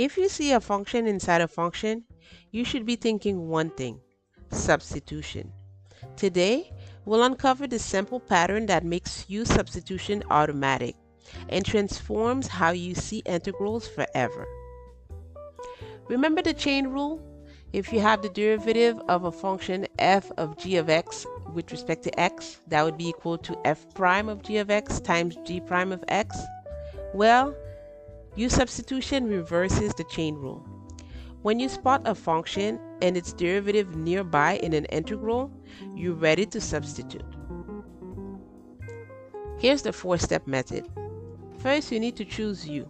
If you see a function inside a function, you should be thinking one thing: substitution. Today, we'll uncover the simple pattern that makes U-substitution automatic and transforms how you see integrals forever. Remember the chain rule? If you have the derivative of a function f of g of x with respect to x, that would be equal to f prime of g of x times g prime of x. Well, U-substitution reverses the chain rule. When you spot a function and its derivative nearby in an integral, you're ready to substitute. Here's the four-step method. First, you need to choose u.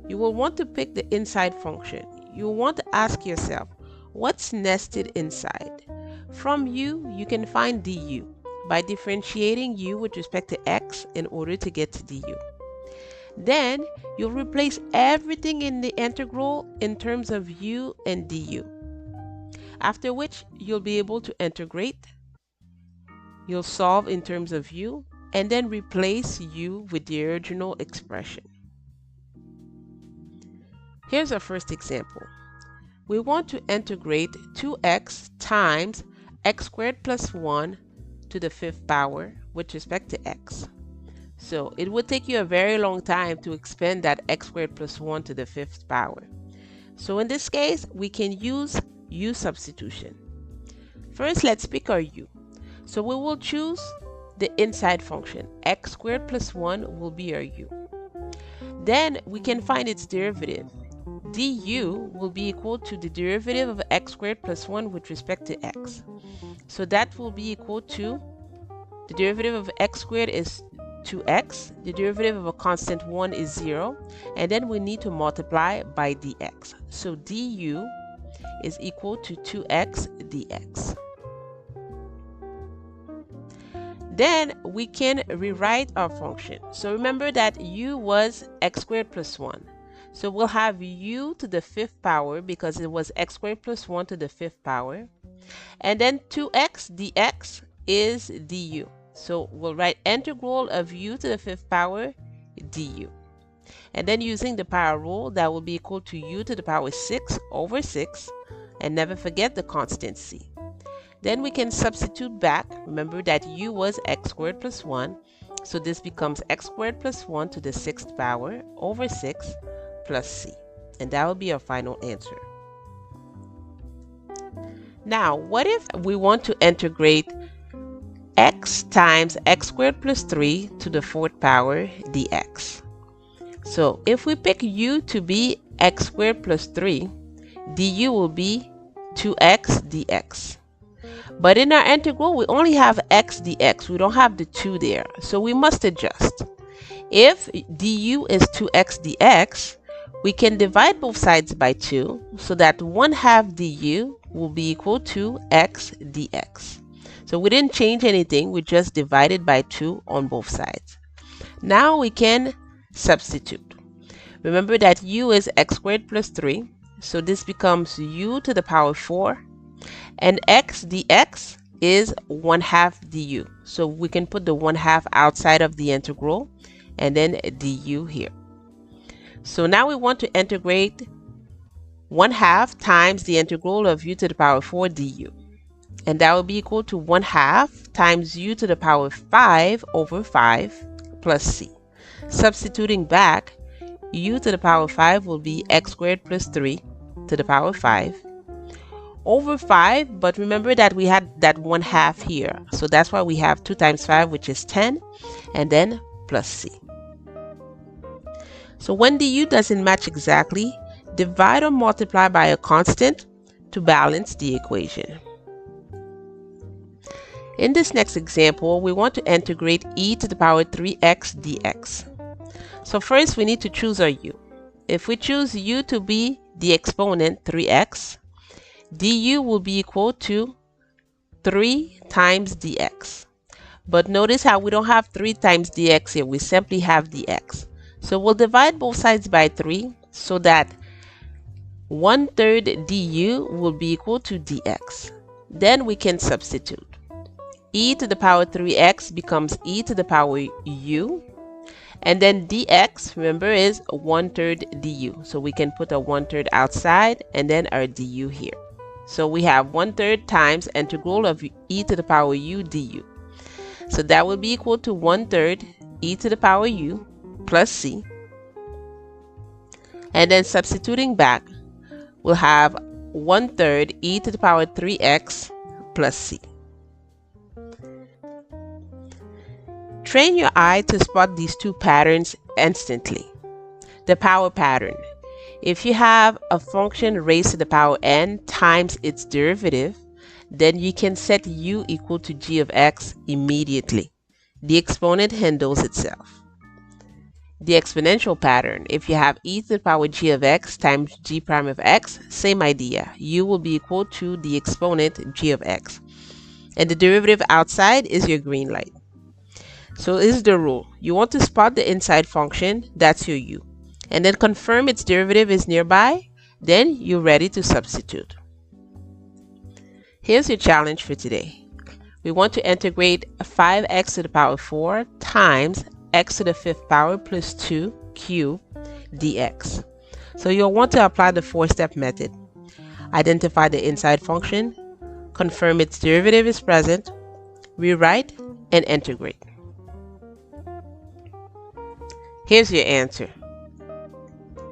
You will want to pick the inside function. You will want to ask yourself, what's nested inside? From u, you can find du by differentiating u with respect to x in order to get to du. Then, you'll replace everything in the integral in terms of u and du. After which, you'll be able to integrate. You'll solve in terms of u, and then replace u with the original expression. Here's our first example. We want to integrate 2x times x squared plus 1 to the fifth power with respect to x. So it would take you a very long time to expand that x squared plus 1 to the fifth power. So in this case, we can use u substitution. First, let's pick our u. So we will choose the inside function. X squared plus 1 will be our u. Then we can find its derivative. Du will be equal to the derivative of x squared plus 1 with respect to x. So that will be equal to the derivative of x squared is 2x, the derivative of a constant 1 is 0, and then we need to multiply by dx. So du is equal to 2x dx. Then we can rewrite our function. So remember that u was x squared plus 1. So we'll have u to the fifth power because it was x squared plus 1 to the fifth power. And then 2x dx is du. So we'll write integral of u to the fifth power du. And then using the power rule, that will be equal to u to the power 6 over 6. And never forget the constant c. Then we can substitute back. Remember that u was x squared plus 1. So this becomes x squared plus 1 to the sixth power over 6 plus c. And that will be our final answer. Now, what if we want to integrate x times x squared plus 3 to the fourth power dx? So if we pick u to be x squared plus 3, du will be 2x dx. But in our integral, we only have x dx. We don't have the 2 there. So we must adjust. If du is 2x dx, we can divide both sides by 2 so that 1/2 du will be equal to x dx. So we didn't change anything. We just divided by 2 on both sides. Now we can substitute. Remember that u is x squared plus 3. So this becomes u to the power 4. And x dx is 1/2 du. So we can put the 1/2 outside of the integral and then du here. So now we want to integrate 1/2 times the integral of u to the power 4 du. And that will be equal to 1/2 times u to the power 5 over 5 plus c. Substituting back, u to the power 5 will be x squared plus 3 to the power 5 over 5, but remember that we had that 1/2 here. So that's why we have 2 times 5, which is 10, and then plus c. So when du doesn't match exactly, divide or multiply by a constant to balance the equation. In this next example, we want to integrate e to the power 3x dx. So first we need to choose our u. If we choose u to be the exponent 3x, du will be equal to 3 times dx. But notice how we don't have 3 times dx here. We simply have dx. So we'll divide both sides by 3 so that 1/3 du will be equal to dx. Then we can substitute. E to the power 3x becomes e to the power u. And then dx, remember, is 1/3 du. So we can put a 1/3 outside and then our du here. So we have 1/3 times integral of e to the power u du. So that will be equal to 1/3 e to the power u plus c. And then substituting back, we'll have 1/3 e to the power 3x plus c. Train your eye to spot these two patterns instantly. The power pattern. If you have a function raised to the power n times its derivative, then you can set u equal to g of x immediately. The exponent handles itself. The exponential pattern. If you have e to the power g of x times g prime of x, same idea. U will be equal to the exponent g of x. And the derivative outside is your green light. So this is the rule. You want to spot the inside function, that's your u. And then confirm its derivative is nearby, then you're ready to substitute. Here's your challenge for today. We want to integrate 5x to the power 4 times x to the 5th power plus 2 cubed dx. So you'll want to apply the 4-step method. Identify the inside function, confirm its derivative is present, rewrite, and integrate. Here's your answer.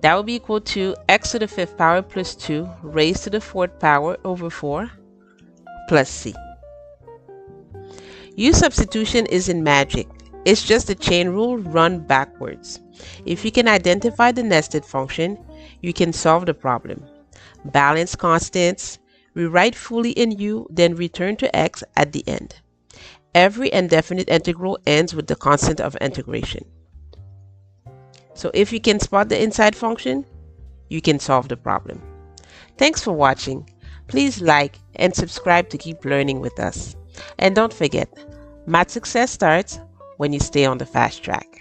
That will be equal to x to the 5th power plus 2 raised to the 4th power over 4 plus c. U-substitution isn't magic. It's just a chain rule run backwards. If you can identify the nested function, you can solve the problem. Balance constants, rewrite fully in u, then return to x at the end. Every indefinite integral ends with the constant of integration. So if you can spot the inside function, you can solve the problem. Thanks for watching. Please like and subscribe to keep learning with us. And don't forget, math success starts when you stay on the fast track.